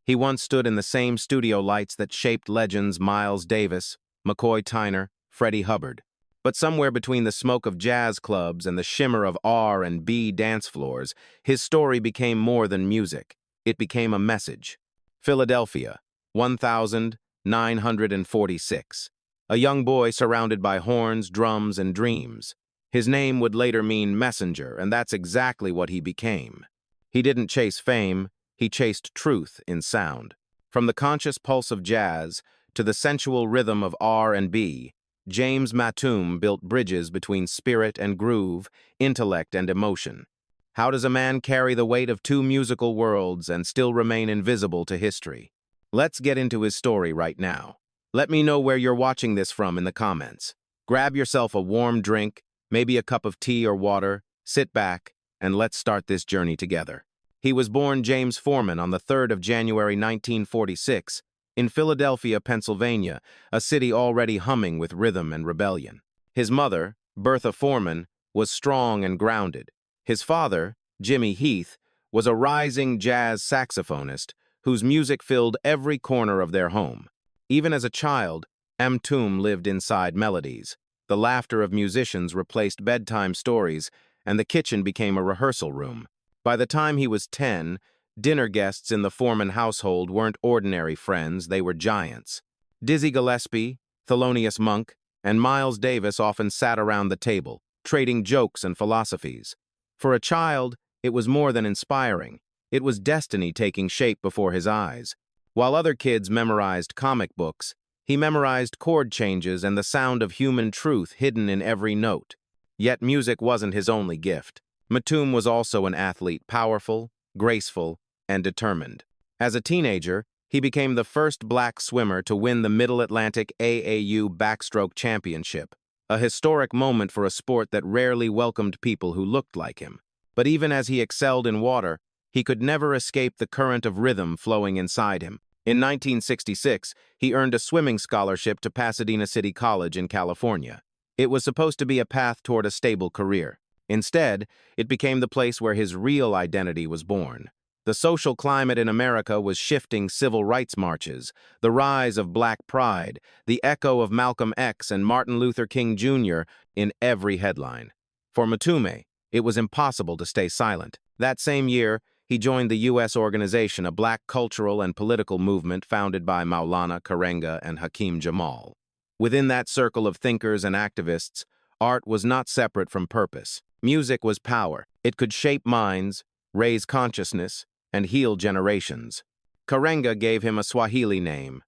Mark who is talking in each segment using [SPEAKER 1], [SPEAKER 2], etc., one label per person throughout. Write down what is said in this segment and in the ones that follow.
[SPEAKER 1] He once stood in the same studio lights that shaped legends Miles Davis, McCoy Tyner, Freddie Hubbard. But somewhere between the smoke of jazz clubs and the shimmer of R&B dance floors, his story became more than music. It became a message. Philadelphia, 1946. A young boy surrounded by horns, drums, and dreams. His name would later mean messenger, and that's exactly what he became. He didn't chase fame, he chased truth in sound. From the conscious pulse of jazz to the sensual rhythm of R&B, James Mtume built bridges between spirit and groove, intellect and emotion. How does a man carry the weight of two musical worlds and still remain invisible to history? Let's get into his story right now. Let me know where you're watching this from in the comments. Grab yourself a warm drink, maybe a cup of tea or water, sit back, and let's start this journey together. He was born James Foreman on the 3rd of January 1946 in Philadelphia, Pennsylvania, a city already humming with rhythm and rebellion. His mother, Bertha Foreman, was strong and grounded. His father, Jimmy Heath, was a rising jazz saxophonist whose music filled every corner of their home. Even as a child, Mtume lived inside melodies. The laughter of musicians replaced bedtime stories, and the kitchen became a rehearsal room. By the time he was 10, dinner guests in the Foreman household weren't ordinary friends, they were giants. Dizzy Gillespie, Thelonious Monk, and Miles Davis often sat around the table, trading jokes and philosophies. For a child, it was more than inspiring. It was destiny taking shape before his eyes. While other kids memorized comic books, he memorized chord changes and the sound of human truth hidden in every note. Yet music wasn't his only gift. Mtume was also an athlete, powerful, graceful, and determined. As a teenager, he became the first black swimmer to win the Middle Atlantic AAU Backstroke Championship, a historic moment for a sport that rarely welcomed people who looked like him. But even as he excelled in water, he could never escape the current of rhythm flowing inside him. In 1966, he earned a swimming scholarship to Pasadena City College in California. It was supposed to be a path toward a stable career. Instead, it became the place where his real identity was born. The social climate in America was shifting civil rights marches, the rise of black pride, the echo of Malcolm X and Martin Luther King Jr. in every headline. For Mtume, it was impossible to stay silent. That same year, he joined the U.S. organization, a black cultural and political movement founded by Maulana Karenga and Hakeem Jamal. Within that circle of thinkers and activists, art was not separate from purpose. Music was power. It could shape minds, raise consciousness, and heal generations. Karenga gave him a Swahili name,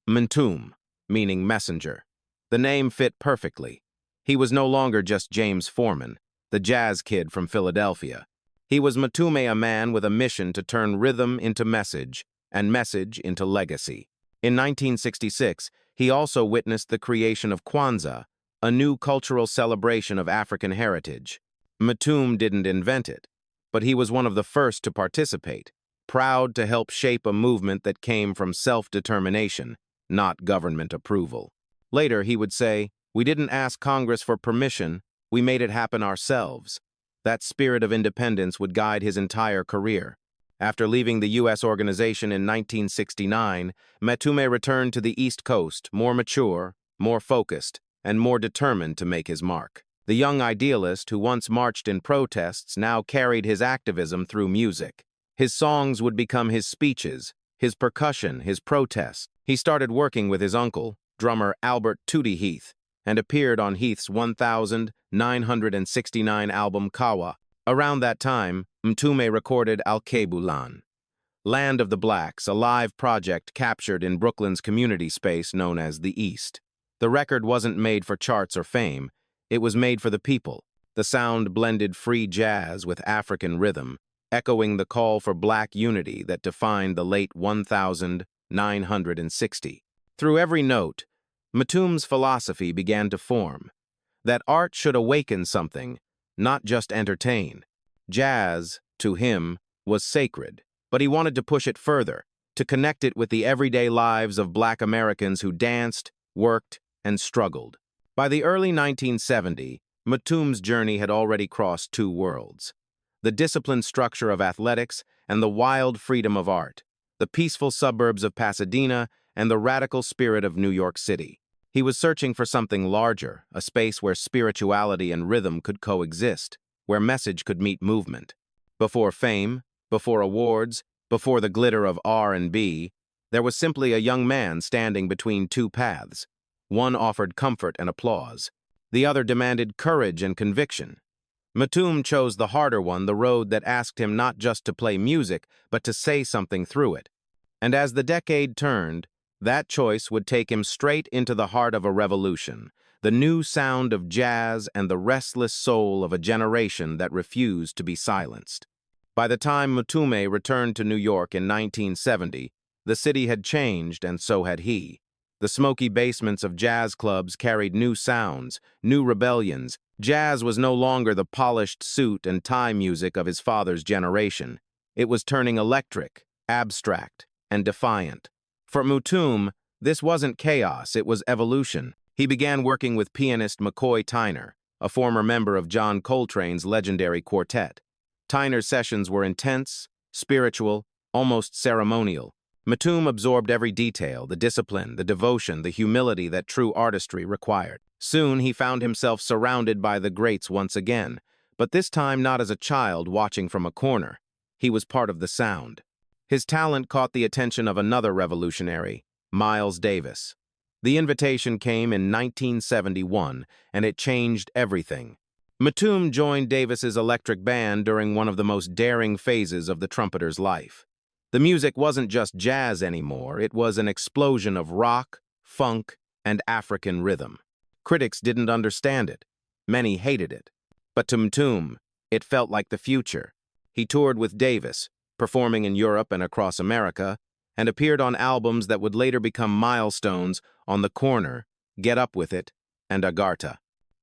[SPEAKER 1] Mtume, meaning messenger. The name fit perfectly. He was no longer just James Foreman, the jazz kid from Philadelphia. He was Mtume, a man with a mission to turn rhythm into message and message into legacy. In 1966, he also witnessed the creation of Kwanzaa, a new cultural celebration of African heritage. Mtume didn't invent it, but he was one of the first to participate, proud to help shape a movement that came from self-determination, not government approval. Later, he would say, "We didn't ask Congress for permission, we made it happen ourselves." That spirit of independence would guide his entire career. After leaving the U.S. organization in 1969, Mtume returned to the East Coast, more mature, more focused, and more determined to make his mark. The young idealist who once marched in protests now carried his activism through music. His songs would become his speeches, his percussion, his protests. He started working with his uncle, drummer Albert Tootie Heath, and appeared on Heath's 1969 album Kawa. Around that time, Mtume recorded Al-Kebulan, Land of the Blacks, a live project captured in Brooklyn's community space known as the East. The record wasn't made for charts or fame, it was made for the people. The sound blended free jazz with African rhythm, echoing the call for black unity that defined the late 1960. Through every note, Mtume's philosophy began to form, that art should awaken something, not just entertain. Jazz, to him, was sacred, but he wanted to push it further, to connect it with the everyday lives of black Americans who danced, worked, and struggled. By the early 1970s, Mtume's journey had already crossed two worlds: the disciplined structure of athletics and the wild freedom of art. the peaceful suburbs of Pasadena, and the radical spirit of New York City. He was searching for something larger, a space where spirituality and rhythm could coexist, where message could meet movement. Before fame, before awards, before the glitter of R&B, there was simply a young man standing between two paths. One offered comfort and applause. The other demanded courage and conviction. Mtume chose the harder one, the road that asked him not just to play music, but to say something through it. And as the decade turned, that choice would take him straight into the heart of a revolution, the new sound of jazz and the restless soul of a generation that refused to be silenced. By the time Mtume returned to New York in 1970, the city had changed and so had he. The smoky basements of jazz clubs carried new sounds, new rebellions. Jazz was no longer the polished suit and tie music of his father's generation. It was turning electric, abstract, and defiant. For Mtume, this wasn't chaos, it was evolution. He began working with pianist McCoy Tyner, a former member of John Coltrane's legendary quartet. Tyner's sessions were intense, spiritual, almost ceremonial. Mtume absorbed every detail, the discipline, the devotion, the humility that true artistry required. Soon he found himself surrounded by the greats once again, but this time not as a child watching from a corner. He was part of the sound. His talent caught the attention of another revolutionary, Miles Davis. The invitation came in 1971, and it changed everything. Mtume joined Davis's electric band during one of the most daring phases of the trumpeter's life. The music wasn't just jazz anymore, it was an explosion of rock, funk, and African rhythm. Critics didn't understand it. Many hated it. But to Mtume, it felt like the future. He toured with Davis, performing in Europe and across America, and appeared on albums that would later become milestones on The Corner, Get Up With It, and Agartha.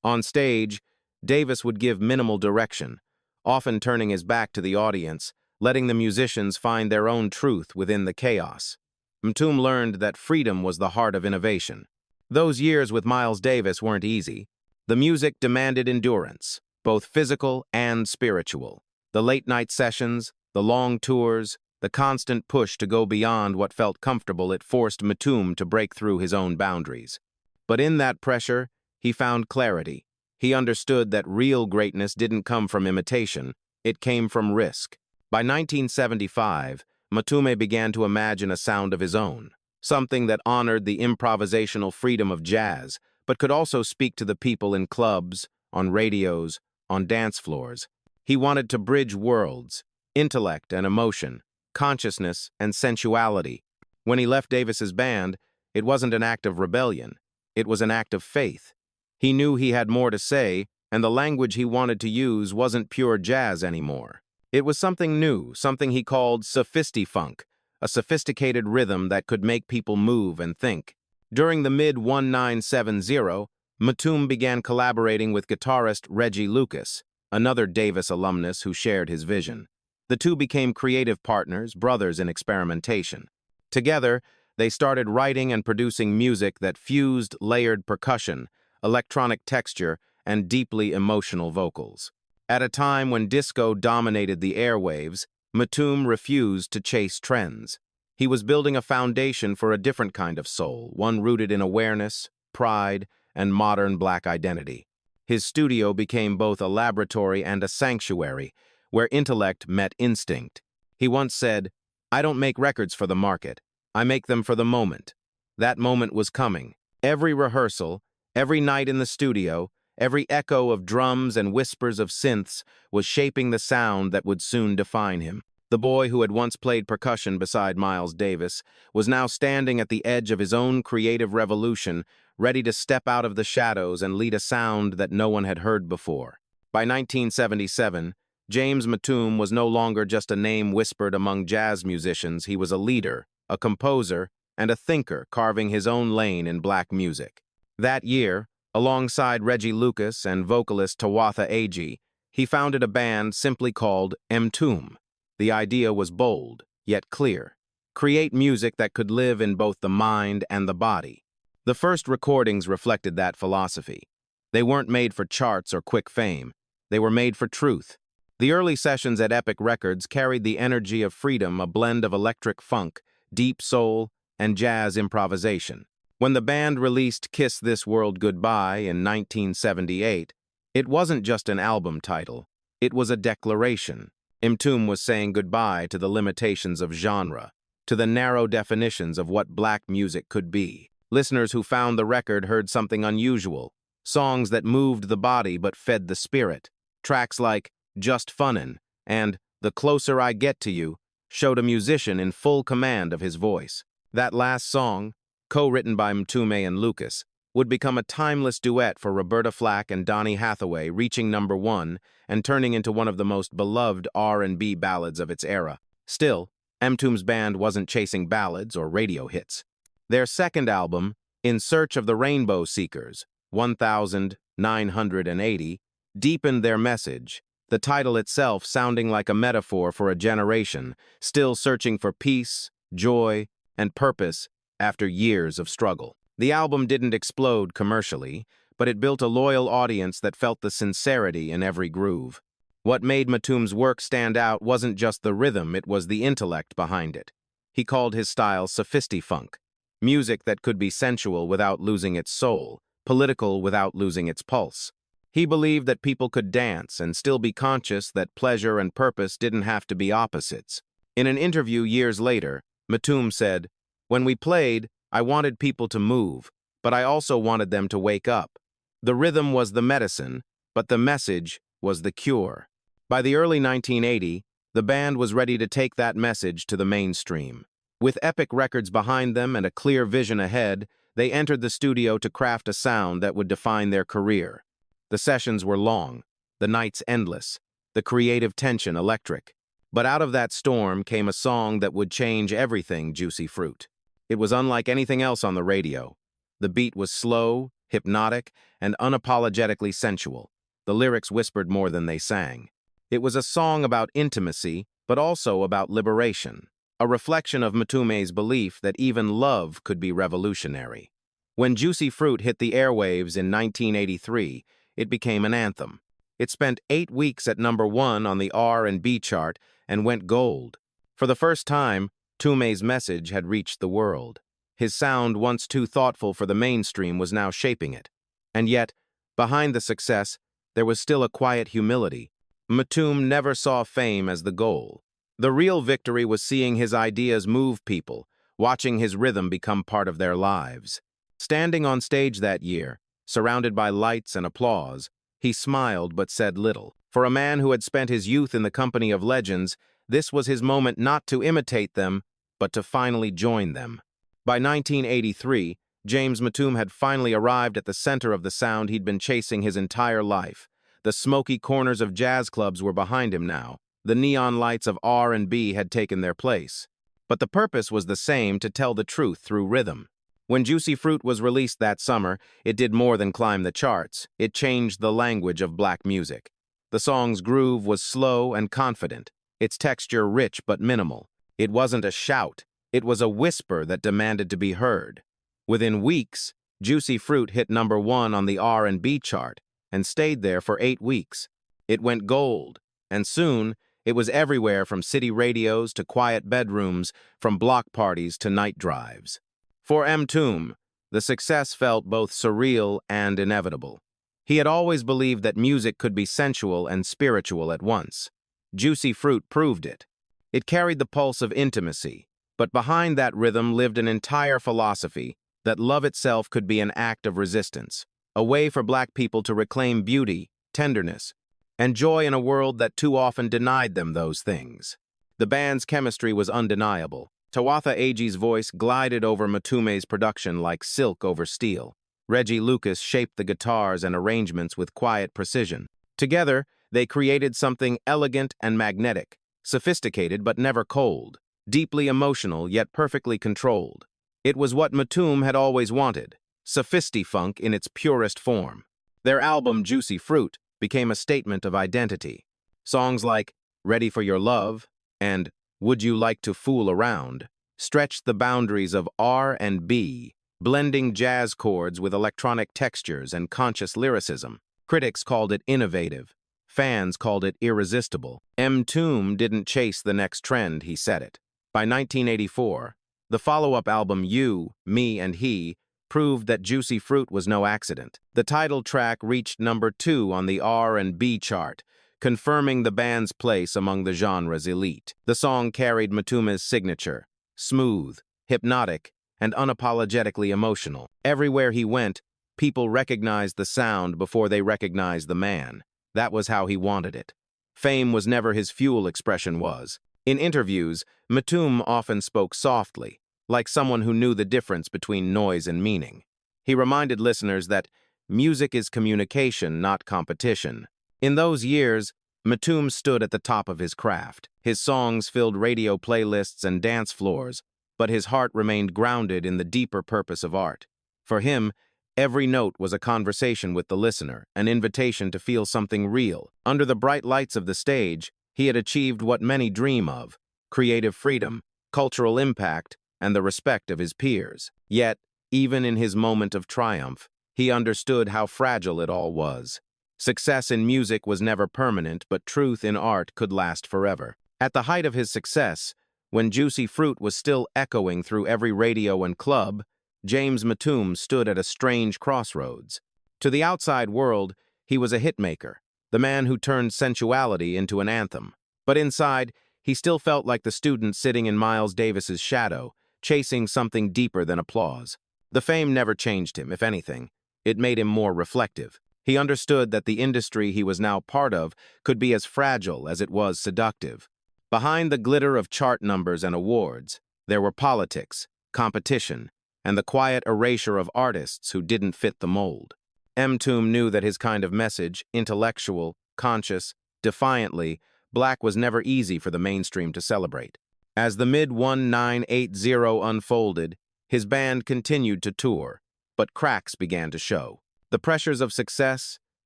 [SPEAKER 1] On stage, Davis would give minimal direction, often turning his back to the audience, letting the musicians find their own truth within the chaos. Mtume learned that freedom was the heart of innovation. Those years with Miles Davis weren't easy. The music demanded endurance, both physical and spiritual. The late-night sessions, the long tours, the constant push to go beyond what felt comfortable, it forced Mtume to break through his own boundaries. But in that pressure, he found clarity. He understood that real greatness didn't come from imitation, it came from risk. By 1975, Mtume began to imagine a sound of his own, something that honored the improvisational freedom of jazz, but could also speak to the people in clubs, on radios, on dance floors. He wanted to bridge worlds, intellect and emotion, consciousness and sensuality. When he left Davis's band, it wasn't an act of rebellion, it was an act of faith. He knew he had more to say, and the language he wanted to use wasn't pure jazz anymore. It was something new, something he called sophisti-funk, a sophisticated rhythm that could make people move and think. During the mid-1970s, Mtume began collaborating with guitarist Reggie Lucas, another Davis alumnus who shared his vision. The two became creative partners, brothers in experimentation. Together, they started writing and producing music that fused layered percussion, electronic texture, and deeply emotional vocals. At a time when disco dominated the airwaves, Mtume refused to chase trends. He was building a foundation for a different kind of soul, one rooted in awareness, pride, and modern Black identity. His studio became both a laboratory and a sanctuary, where intellect met instinct. He once said, "I don't make records for the market. I make them for the moment." That moment was coming. Every rehearsal, every night in the studio, every echo of drums and whispers of synths was shaping the sound that would soon define him. The boy who had once played percussion beside Miles Davis was now standing at the edge of his own creative revolution, ready to step out of the shadows and lead a sound that no one had heard before. By 1977, James Mtume was no longer just a name whispered among jazz musicians. He was a leader, a composer, and a thinker carving his own lane in Black music. That year, alongside Reggie Lucas and vocalist Tawatha Agee, he founded a band simply called Mtume. The idea was bold, yet clear. Create music that could live in both the mind and the body. The first recordings reflected that philosophy. They weren't made for charts or quick fame. They were made for truth. The early sessions at Epic Records carried the energy of freedom, a blend of electric funk, deep soul, and jazz improvisation. When the band released Kiss This World Goodbye in 1978, it wasn't just an album title, it was a declaration. Mtume was saying goodbye to the limitations of genre, to the narrow definitions of what black music could be. Listeners who found the record heard something unusual, songs that moved the body but fed the spirit. Tracks like Just Funnin' and The Closer I Get to You showed a musician in full command of his voice. That last song, co-written by Mtume and Lucas, would become a timeless duet for Roberta Flack and Donny Hathaway, reaching #1 and turning into one of the most beloved R&B ballads of its era. Still, Mtume's band wasn't chasing ballads or radio hits. Their second album, In Search of the Rainbow Seekers, 1980, deepened their message, the title itself sounding like a metaphor for a generation still searching for peace, joy, and purpose after years of struggle. The album didn't explode commercially, but it built a loyal audience that felt the sincerity in every groove. What made Mtume's work stand out wasn't just the rhythm, it was the intellect behind it. He called his style sophisti-funk, music that could be sensual without losing its soul, political without losing its pulse. He believed that people could dance and still be conscious that pleasure and purpose didn't have to be opposites. In an interview years later, Mtume said, "When we played, I wanted people to move, but I also wanted them to wake up. The rhythm was the medicine, but the message was the cure." By the early 1980s, the band was ready to take that message to the mainstream. With Epic Records behind them and a clear vision ahead, they entered the studio to craft a sound that would define their career. The sessions were long, the nights endless, the creative tension electric. But out of that storm came a song that would change everything, Juicy Fruit. It was unlike anything else on the radio. The beat was slow, hypnotic, and unapologetically sensual. The lyrics whispered more than they sang. It was a song about intimacy, but also about liberation, a reflection of Mtume's belief that even love could be revolutionary. When Juicy Fruit hit the airwaves in 1983, it became an anthem. It spent 8 weeks at #1 on the R&B chart and went gold. For the first time, Mtume's message had reached the world. His sound, once too thoughtful for the mainstream, was now shaping it. And yet, behind the success, there was still a quiet humility. Mtume never saw fame as the goal. The real victory was seeing his ideas move people, watching his rhythm become part of their lives. Standing on stage that year, surrounded by lights and applause, he smiled but said little. For a man who had spent his youth in the company of legends, this was his moment not to imitate them, but to finally join them. By 1983, James Mtume had finally arrived at the center of the sound he'd been chasing his entire life. The smoky corners of jazz clubs were behind him now. The neon lights of R&B had taken their place. But the purpose was the same, to tell the truth through rhythm. When Juicy Fruit was released that summer, it did more than climb the charts. It changed the language of black music. The song's groove was slow and confident, its texture rich but minimal. It wasn't a shout, it was a whisper that demanded to be heard. Within weeks, Juicy Fruit hit #1 on the R&B chart and stayed there for 8 weeks. It went gold, and soon it was everywhere, from city radios to quiet bedrooms, from block parties to night drives. For Mtume, the success felt both surreal and inevitable. He had always believed that music could be sensual and spiritual at once. Juicy Fruit proved it. It carried the pulse of intimacy, but behind that rhythm lived an entire philosophy that love itself could be an act of resistance, a way for black people to reclaim beauty, tenderness, and joy in a world that too often denied them those things. The band's chemistry was undeniable. Tawatha Agee's voice glided over Mtume's production like silk over steel. Reggie Lucas shaped the guitars and arrangements with quiet precision. Together, they created something elegant and magnetic, sophisticated but never cold, deeply emotional yet perfectly controlled. It was what Mtume had always wanted, sophisti-funk in its purest form. Their album, Juicy Fruit, became a statement of identity. Songs like Ready for Your Love and Would You Like to Fool Around stretched the boundaries of R&B, blending jazz chords with electronic textures and conscious lyricism. Critics called it innovative, Fans called it irresistible. Mtume didn't chase the next trend, he said it. By 1984, the follow-up album You, Me and He proved that Juicy Fruit was no accident. The title track reached #2 on the R&B chart, confirming the band's place among the genre's elite. The song carried Mtume's signature: smooth, hypnotic, and unapologetically emotional. Everywhere he went, people recognized the sound before they recognized the man. That was how he wanted it. Fame was never his fuel, expression was. In interviews, Mtume often spoke softly, like someone who knew the difference between noise and meaning. He reminded listeners that music is communication, not competition. In those years, Mtume stood at the top of his craft. His songs filled radio playlists and dance floors, but his heart remained grounded in the deeper purpose of art. For him, every note was a conversation with the listener, an invitation to feel something real. Under the bright lights of the stage, he had achieved what many dream of: creative freedom, cultural impact, and the respect of his peers. Yet, even in his moment of triumph, he understood how fragile it all was. Success in music was never permanent, but truth in art could last forever. At the height of his success, when Juicy Fruit was still echoing through every radio and club, James Mtume stood at a strange crossroads. To the outside world, he was a hitmaker, the man who turned sensuality into an anthem. But inside, he still felt like the student sitting in Miles Davis's shadow, chasing something deeper than applause. The fame never changed him, if anything. It made him more reflective. He understood that the industry he was now part of could be as fragile as it was seductive. Behind the glitter of chart numbers and awards, there were politics, competition, and the quiet erasure of artists who didn't fit the mold. Mtume knew that his kind of message, intellectual, conscious, defiantly, black, was never easy for the mainstream to celebrate. As the mid-1980 unfolded, his band continued to tour, but cracks began to show. The pressures of success,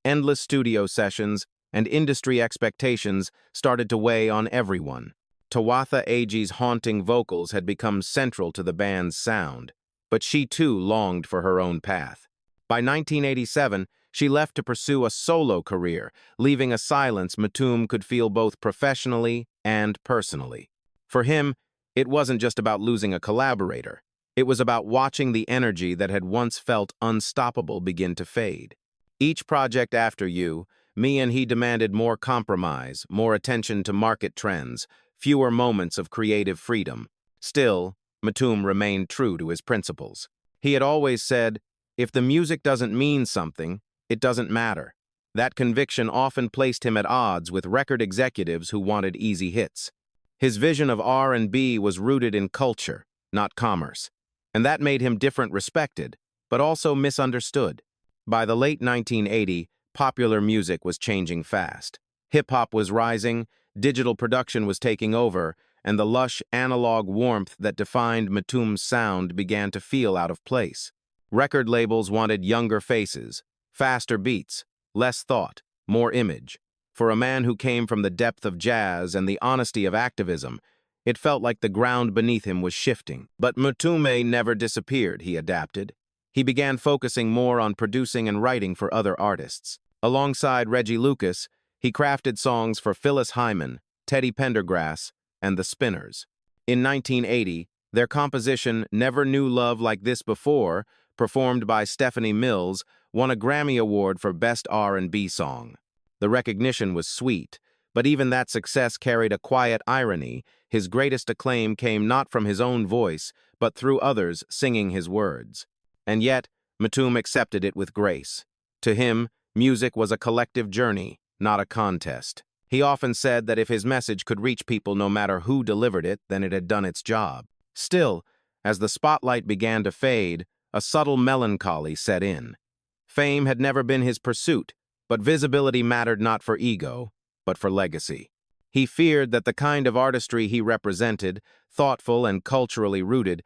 [SPEAKER 1] endless studio sessions, and industry expectations started to weigh on everyone. Tawatha Agee's haunting vocals had become central to the band's sound, but she too longed for her own path. By 1987, she left to pursue a solo career, leaving a silence Mtume could feel both professionally and personally. For him, it wasn't just about losing a collaborator. It was about watching the energy that had once felt unstoppable begin to fade. Each project after You, Me and He demanded more compromise, more attention to market trends, fewer moments of creative freedom. Still, Mtume remained true to his principles. He had always said, if the music doesn't mean something, it doesn't matter. That conviction often placed him at odds with record executives who wanted easy hits. His vision of R&B was rooted in culture, not commerce, and that made him different, respected, but also misunderstood. By the late 1980s, popular music was changing fast. Hip-hop was rising, digital production was taking over, and the lush analog warmth that defined Mtume's sound began to feel out of place. Record labels wanted younger faces, faster beats, less thought, more image. For a man who came from the depth of jazz and the honesty of activism, it felt like the ground beneath him was shifting. But Mtume never disappeared, he adapted. He began focusing more on producing and writing for other artists. Alongside Reggie Lucas, he crafted songs for Phyllis Hyman, Teddy Pendergrass, and the Spinners. In 1980, their composition Never Knew Love Like This Before, performed by Stephanie Mills, won a Grammy Award for Best R&B Song. The recognition was sweet, but even that success carried a quiet irony. His greatest acclaim came not from his own voice, but through others singing his words. And yet, Mtume accepted it with grace. To him, music was a collective journey, not a contest. He often said that if his message could reach people no matter who delivered it, then it had done its job. Still, as the spotlight began to fade, a subtle melancholy set in. Fame had never been his pursuit, but visibility mattered not for ego, but for legacy. He feared that the kind of artistry he represented, thoughtful and culturally rooted,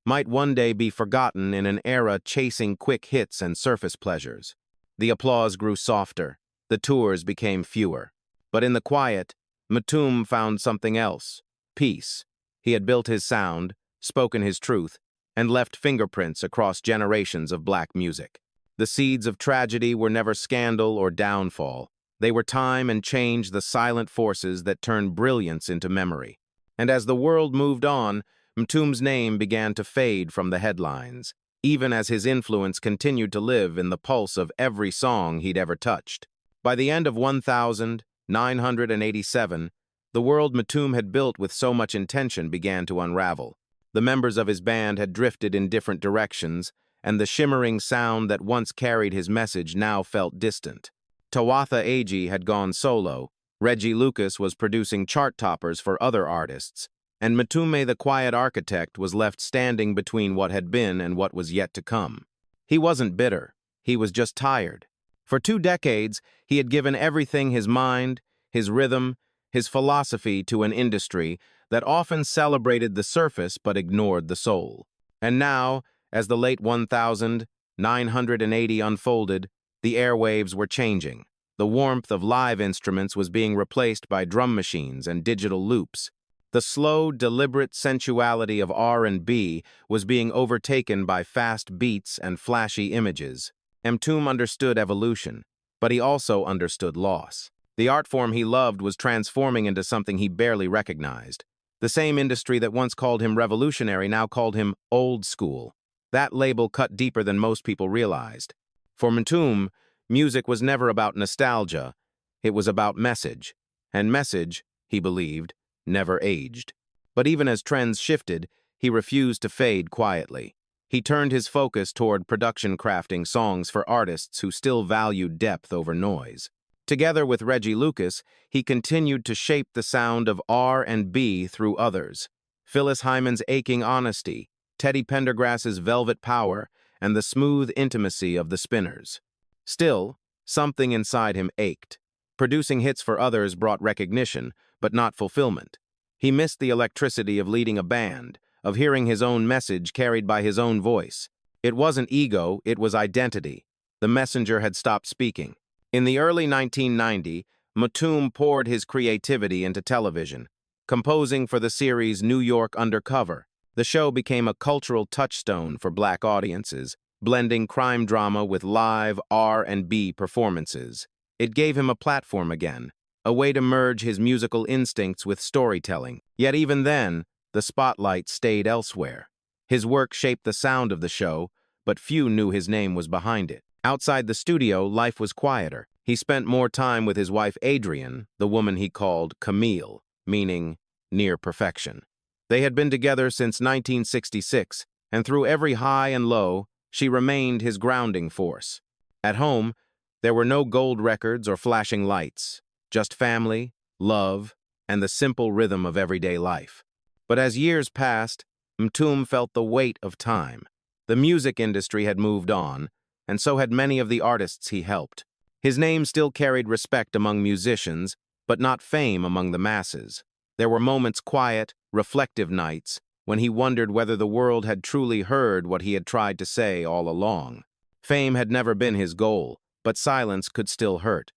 [SPEAKER 1] might one day be forgotten in an era chasing quick hits and surface pleasures. The applause grew softer, the tours became fewer. But in the quiet, Mtume found something else: peace. He had built his sound, spoken his truth, and left fingerprints across generations of black music. The seeds of tragedy were never scandal or downfall. They were time and change, the silent forces that turned brilliance into memory. And as the world moved on, Mtume's name began to fade from the headlines, even as his influence continued to live in the pulse of every song he'd ever touched. By the end of 1987, the world Mtume had built with so much intention began to unravel. The members of his band had drifted in different directions, and the shimmering sound that once carried his message now felt distant. Tawatha Ag had gone solo, Reggie Lucas was producing chart toppers for other artists, and Mtume the Quiet Architect was left standing between what had been and what was yet to come. He wasn't bitter, he was just tired. For 2 decades, he had given everything, his mind, his rhythm, his philosophy, to an industry that often celebrated the surface but ignored the soul. And now, as the late 1980 unfolded, the airwaves were changing. The warmth of live instruments was being replaced by drum machines and digital loops. The slow, deliberate sensuality of R&B was being overtaken by fast beats and flashy images. Mtume understood evolution, but he also understood loss. The art form he loved was transforming into something he barely recognized. The same industry that once called him revolutionary now called him old school. That label cut deeper than most people realized. For Mtume, music was never about nostalgia, it was about message. And message, he believed, never aged. But even as trends shifted, he refused to fade quietly. He turned his focus toward production, crafting songs for artists who still valued depth over noise. Together with Reggie Lucas, he continued to shape the sound of R&B through others. Phyllis Hyman's aching honesty, Teddy Pendergrass's velvet power, and the smooth intimacy of the Spinners. Still, something inside him ached. Producing hits for others brought recognition, but not fulfillment. He missed the electricity of leading a band, of hearing his own message carried by his own voice. It wasn't ego, it was identity. The messenger had stopped speaking. In the early 1990s, Mtume poured his creativity into television, composing for the series New York Undercover. The show became a cultural touchstone for Black audiences, blending crime drama with live R&B performances. It gave him a platform again, a way to merge his musical instincts with storytelling. Yet even then, the spotlight stayed elsewhere. His work shaped the sound of the show, but few knew his name was behind it. Outside the studio, life was quieter. He spent more time with his wife Adrienne, the woman he called Camille, meaning near perfection. They had been together since 1966, and through every high and low, she remained his grounding force. At home, there were no gold records or flashing lights, just family, love, and the simple rhythm of everyday life. But as years passed, Mtume felt the weight of time. The music industry had moved on, and so had many of the artists he helped. His name still carried respect among musicians, but not fame among the masses. There were moments, quiet, reflective nights, when he wondered whether the world had truly heard what he had tried to say all along. Fame had never been his goal, but silence could still hurt.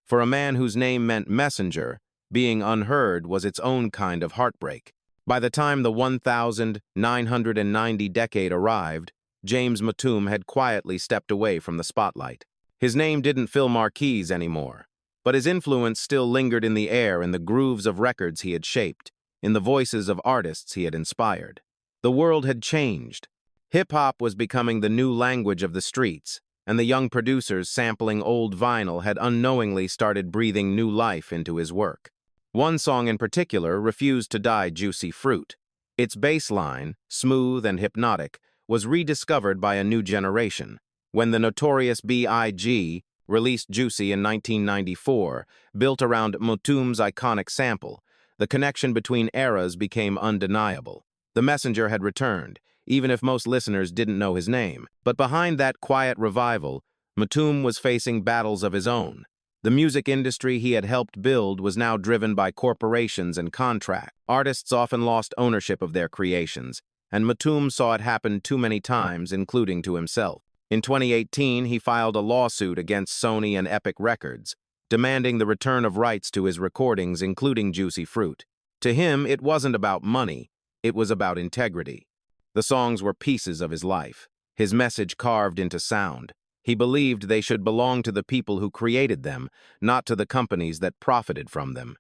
[SPEAKER 1] For a man whose name meant messenger, being unheard was its own kind of heartbreak. By the time the 1990 decade arrived, James Mtume had quietly stepped away from the spotlight. His name didn't fill marquees anymore, but his influence still lingered in the air, in the grooves of records he had shaped, in the voices of artists he had inspired. The world had changed. Hip-hop was becoming the new language of the streets, and the young producers sampling old vinyl had unknowingly started breathing new life into his work. One song in particular refused to die Juicy Fruit. Its bass line, smooth and hypnotic, was rediscovered by a new generation. When the notorious B.I.G. released Juicy in 1994, built around Mtume's iconic sample, the connection between eras became undeniable. The messenger had returned, even if most listeners didn't know his name. But behind that quiet revival, Mtume was facing battles of his own. The music industry he had helped build was now driven by corporations and contracts. Artists often lost ownership of their creations, and Mtume saw it happen too many times, including to himself. In 2018, he filed a lawsuit against Sony and Epic Records, demanding the return of rights to his recordings, including Juicy Fruit. To him, it wasn't about money, it was about integrity. The songs were pieces of his life, his message carved into sound. He believed they should belong to the people who created them, not to the companies that profited from them.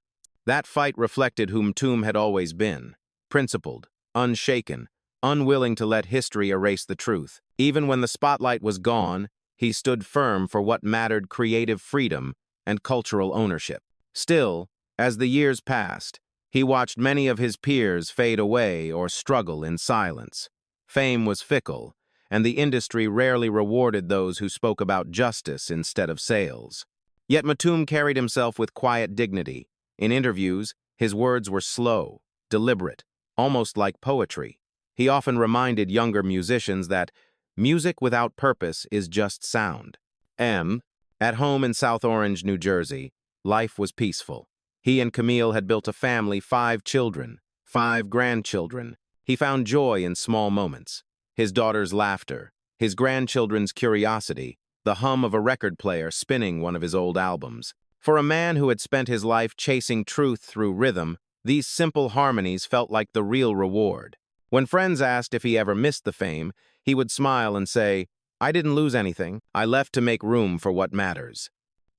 [SPEAKER 1] That fight reflected whom Mtume had always been: principled, unshaken, unwilling to let history erase the truth. Even when the spotlight was gone, he stood firm for what mattered: creative freedom and cultural ownership. Still, as the years passed, he watched many of his peers fade away or struggle in silence. Fame was fickle, and the industry rarely rewarded those who spoke about justice instead of sales. Yet Mtume carried himself with quiet dignity. In interviews, his words were slow, deliberate, almost like poetry. He often reminded younger musicians that music without purpose is just sound. At home in South Orange, New Jersey, life was peaceful. He and Camille had built a family: 5 children, 5 grandchildren. He found joy in small moments: his daughter's laughter, his grandchildren's curiosity, the hum of a record player spinning one of his old albums. For a man who had spent his life chasing truth through rhythm, these simple harmonies felt like the real reward. When friends asked if he ever missed the fame, he would smile and say, "I didn't lose anything. I left to make room for what matters."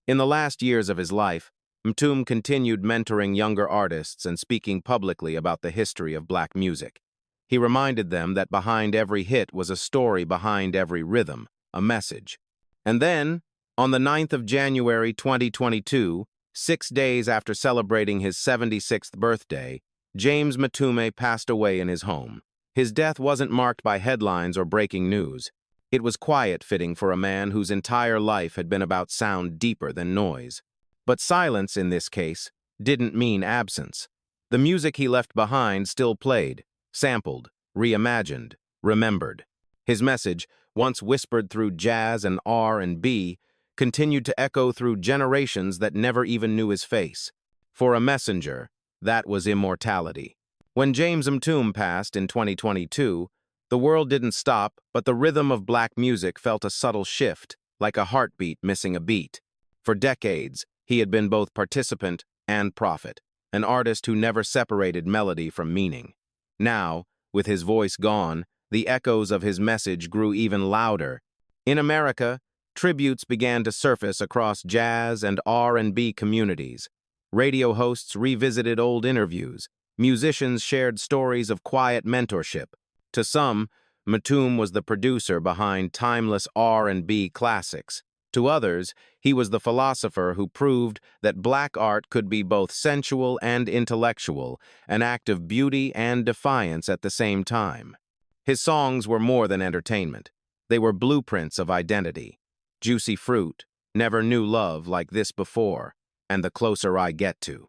[SPEAKER 1] In the last years of his life, Mtume continued mentoring younger artists and speaking publicly about the history of black music. He reminded them that behind every hit was a story, behind every rhythm, a message. And then, on the 9th of January 2022, 6 days after celebrating his 76th birthday, James Mtume passed away in his home. His death wasn't marked by headlines or breaking news. It was quiet, fitting for a man whose entire life had been about sound deeper than noise. But silence, in this case, didn't mean absence. The music he left behind still played, sampled, reimagined, remembered. His message, once whispered through jazz and R&B, continued to echo through generations that never even knew his face. For a messenger, that was immortality. When James Mtume passed in 2022, the world didn't stop, but the rhythm of black music felt a subtle shift, like a heartbeat missing a beat. For decades, he had been both participant and prophet, an artist who never separated melody from meaning. Now, with his voice gone, the echoes of his message grew even louder. In America, tributes began to surface across jazz and R&B communities. Radio hosts revisited old interviews. Musicians shared stories of quiet mentorship. To some, Mtume was the producer behind timeless R&B classics. To others, he was the philosopher who proved that black art could be both sensual and intellectual, an act of beauty and defiance at the same time. His songs were more than entertainment. They were blueprints of identity. Juicy Fruit, Never Knew Love Like This Before, and The Closer I Get To.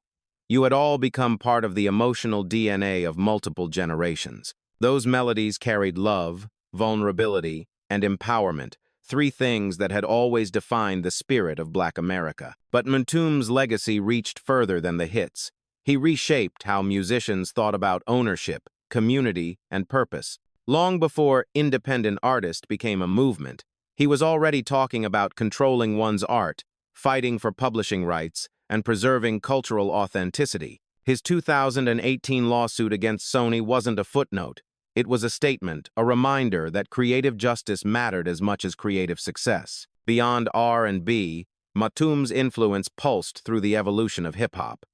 [SPEAKER 1] You had all become part of the emotional DNA of multiple generations. Those melodies carried love, vulnerability, and empowerment, 3 things that had always defined the spirit of Black America. But Mtume's legacy reached further than the hits. He reshaped how musicians thought about ownership, community, and purpose. Long before independent artist became a movement, he was already talking about controlling one's art, fighting for publishing rights, and preserving cultural authenticity. His 2018 lawsuit against Sony wasn't a footnote. It was a statement, a reminder that creative justice mattered as much as creative success. Beyond R&B, Mtume's influence pulsed through the evolution of hip-hop.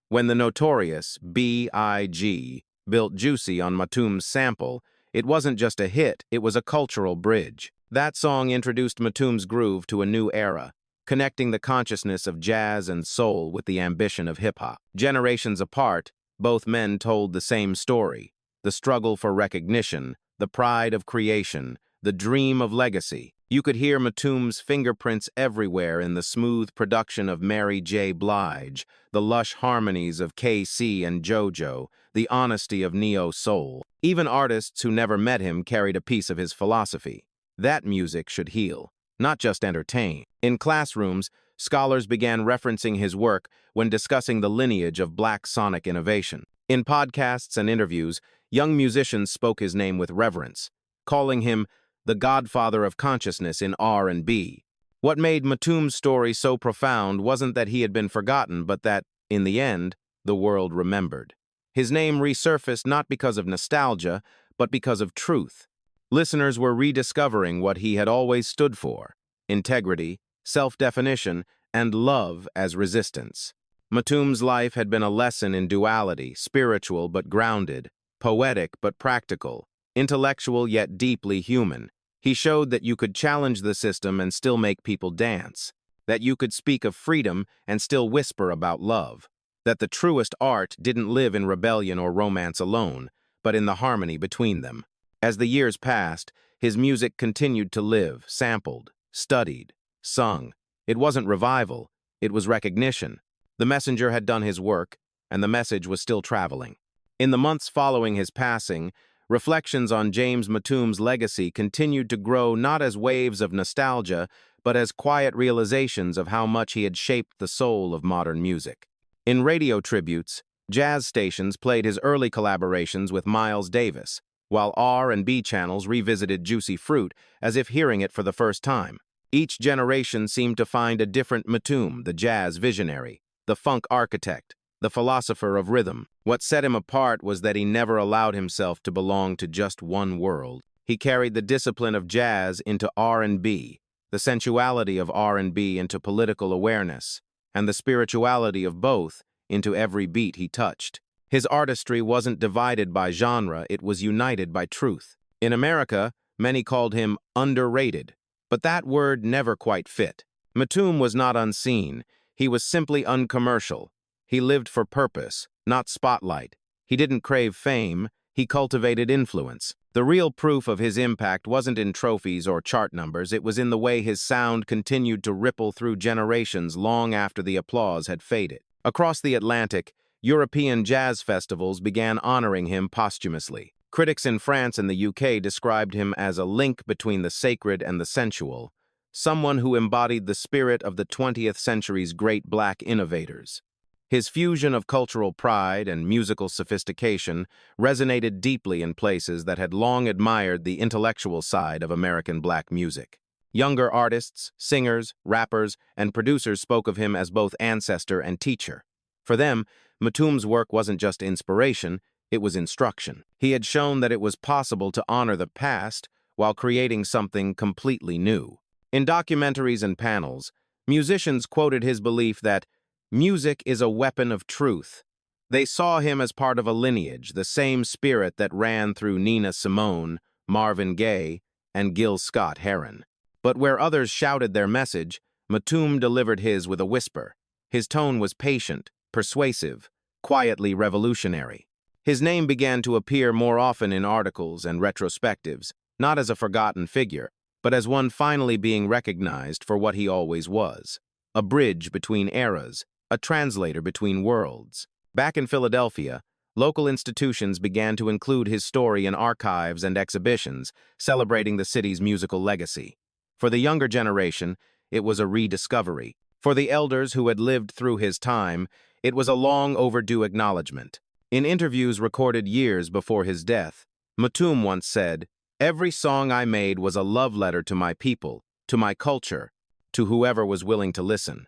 [SPEAKER 1] When the notorious B.I.G. built Juicy on Mtume's sample, it wasn't just a hit, it was a cultural bridge. That song introduced Mtume's groove to a new era, connecting the consciousness of jazz and soul with the ambition of hip-hop. Generations apart, both men told the same story: the struggle for recognition, the pride of creation, the dream of legacy. You could hear Mtume's fingerprints everywhere in the smooth production of Mary J. Blige, the lush harmonies of KC and JoJo, the honesty of neo-soul. Even artists who never met him carried a piece of his philosophy. That music should heal, not just entertain. In classrooms, scholars began referencing his work when discussing the lineage of black sonic innovation. In podcasts and interviews, young musicians spoke his name with reverence, calling him the godfather of consciousness in R&B. What made Mtume's story so profound wasn't that he had been forgotten, but that, in the end, the world remembered. His name resurfaced not because of nostalgia, but because of truth. Listeners were rediscovering what he had always stood for: integrity, self-definition, and love as resistance. Mtume's life had been a lesson in duality, spiritual but grounded, poetic but practical, intellectual yet deeply human. He showed that you could challenge the system and still make people dance, that you could speak of freedom and still whisper about love, that the truest art didn't live in rebellion or romance alone, but in the harmony between them. As the years passed, his music continued to live, sampled, studied, sung. It wasn't revival, it was recognition. The messenger had done his work, and the message was still traveling. In the months following his passing, reflections on James Mtume's legacy continued to grow not as waves of nostalgia, but as quiet realizations of how much he had shaped the soul of modern music. In radio tributes, jazz stations played his early collaborations with Miles Davis, while R&B channels revisited Juicy Fruit as if hearing it for the first time. Each generation seemed to find a different Mtume, the jazz visionary, the funk architect, the philosopher of rhythm. What set him apart was that he never allowed himself to belong to just one world. He carried the discipline of jazz into R&B, the sensuality of R&B into political awareness, and the spirituality of both into every beat he touched. His artistry wasn't divided by genre, it was united by truth. In America, many called him underrated, but that word never quite fit. Mtume was not unseen, he was simply uncommercial. He lived for purpose, not spotlight. He didn't crave fame, he cultivated influence. The real proof of his impact wasn't in trophies or chart numbers, it was in the way his sound continued to ripple through generations long after the applause had faded. Across the Atlantic, European jazz festivals began honoring him posthumously. Critics in France and the UK described him as a link between the sacred and the sensual, someone who embodied the spirit of the 20th century's great black innovators. His fusion of cultural pride and musical sophistication resonated deeply in places that had long admired the intellectual side of American black music. Younger artists, singers, rappers, and producers spoke of him as both ancestor and teacher. For them, Mtume's work wasn't just inspiration, it was instruction. He had shown that it was possible to honor the past while creating something completely new. In documentaries and panels, musicians quoted his belief that music is a weapon of truth. They saw him as part of a lineage, the same spirit that ran through Nina Simone, Marvin Gaye, and Gil Scott-Heron. But where others shouted their message, Mtume delivered his with a whisper. His tone was patient, persuasive, quietly revolutionary. His name began to appear more often in articles and retrospectives, not as a forgotten figure, but as one finally being recognized for what he always was: a bridge between eras, a translator between worlds. Back in Philadelphia, local institutions began to include his story in archives and exhibitions, celebrating the city's musical legacy. For the younger generation, it was a rediscovery. For the elders who had lived through his time, it was a long overdue acknowledgement. In interviews recorded years before his death, Mtume once said, "Every song I made was a love letter to my people, to my culture, to whoever was willing to listen."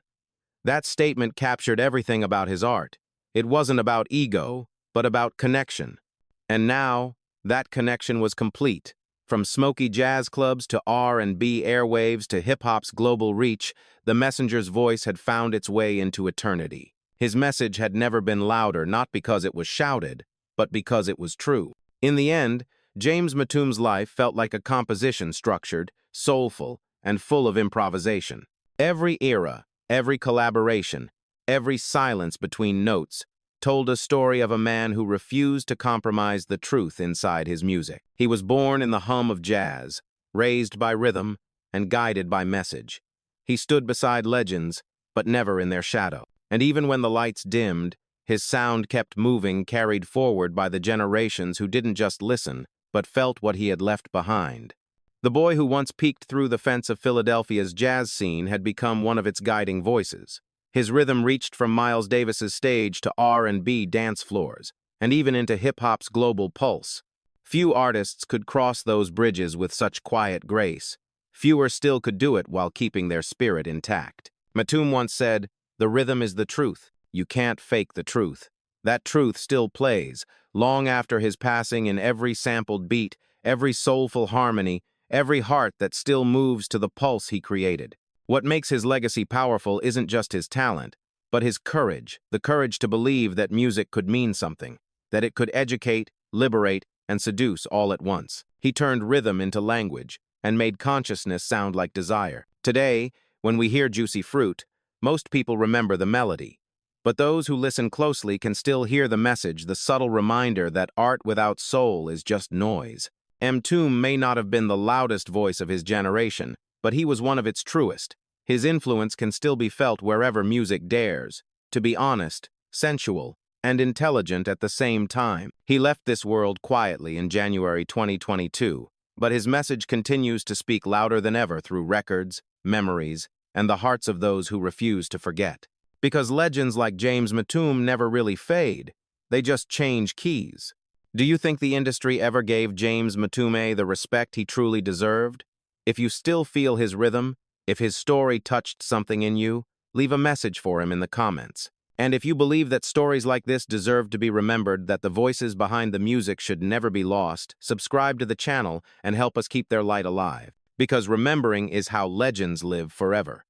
[SPEAKER 1] That statement captured everything about his art. It wasn't about ego, but about connection. And now, that connection was complete. From smoky jazz clubs to R&B airwaves to hip-hop's global reach, the messenger's voice had found its way into eternity. His message had never been louder, not because it was shouted, but because it was true. In the end, James Mtume's life felt like a composition structured, soulful, and full of improvisation. Every era, every collaboration, every silence between notes told a story of a man who refused to compromise the truth inside his music. He was born in the hum of jazz, raised by rhythm, and guided by message. He stood beside legends, but never in their shadow. And even when the lights dimmed, his sound kept moving, carried forward by the generations who didn't just listen, but felt what he had left behind. The boy who once peeked through the fence of Philadelphia's jazz scene had become one of its guiding voices. His rhythm reached from Miles Davis's stage to R&B dance floors, and even into hip-hop's global pulse. Few artists could cross those bridges with such quiet grace. Fewer still could do it while keeping their spirit intact. Mtume once said, "The rhythm is the truth. You can't fake the truth." That truth still plays, long after his passing, in every sampled beat, every soulful harmony, every heart that still moves to the pulse he created. What makes his legacy powerful isn't just his talent, but his courage, the courage to believe that music could mean something, that it could educate, liberate, and seduce all at once. He turned rhythm into language and made consciousness sound like desire. Today, when we hear Juicy Fruit, most people remember the melody. But those who listen closely can still hear the message, the subtle reminder that art without soul is just noise. Mtume may not have been the loudest voice of his generation, but he was one of its truest. His influence can still be felt wherever music dares to be honest, sensual, and intelligent at the same time. He left this world quietly in January 2022, but his message continues to speak louder than ever through records, memories, and the hearts of those who refuse to forget. Because legends like James Mtume never really fade, they just change keys. Do you think the industry ever gave James Mtume the respect he truly deserved? If you still feel his rhythm, if his story touched something in you, leave a message for him in the comments. And if you believe that stories like this deserve to be remembered, that the voices behind the music should never be lost, subscribe to the channel and help us keep their light alive. Because remembering is how legends live forever.